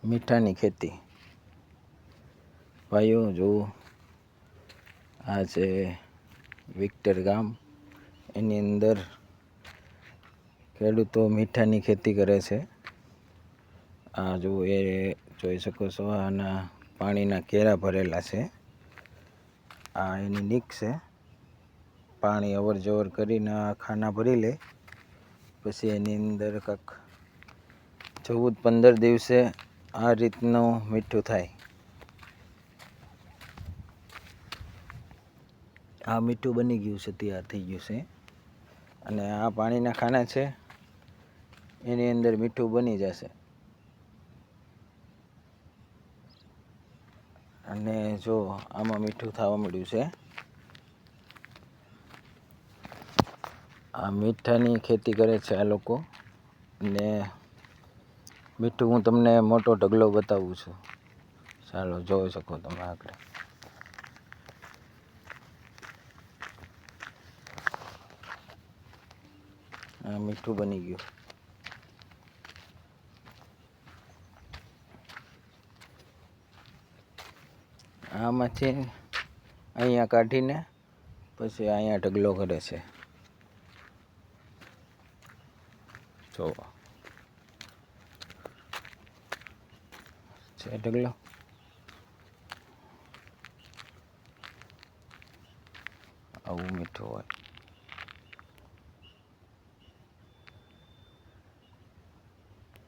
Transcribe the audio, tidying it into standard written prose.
મીઠાની ખેતી. ભાઈઓ જો આ છે વિક્ટર ગામ, એની અંદર ખેડૂતો મીઠાની ખેતી કરે છે. આ જો એ જોઈ શકો છો, આના પાણીના કેરા ભરેલા છે. આ એની નીક છે. પાણી અવર જવર કરીને ખાના ભરી લે, પછી એની અંદર કાંક 14-15 દિવસે આ રીતનું મીઠું થાય. આ મીઠું બની ગયું છે, તૈયાર થઈ ગયું છે. અને આ પાણીના ખાના છે, એની અંદર મીઠું બની જશે. અને જો આમાં મીઠું થવા મળ્યું છે. આ મીઠાની ખેતી કરે છે આ લોકો. ને મીઠું હું તમને મોટો ઢગલો બતાવું છું. ચાલો જોઈ શકો તમે આગળ. આ મીઠું બની ગયું. આમાંથી અહીંયા કાઢીને પછી અહીંયા ઢગલો કરે છે. જો છે ઢગલો. આવું મીઠું હોય.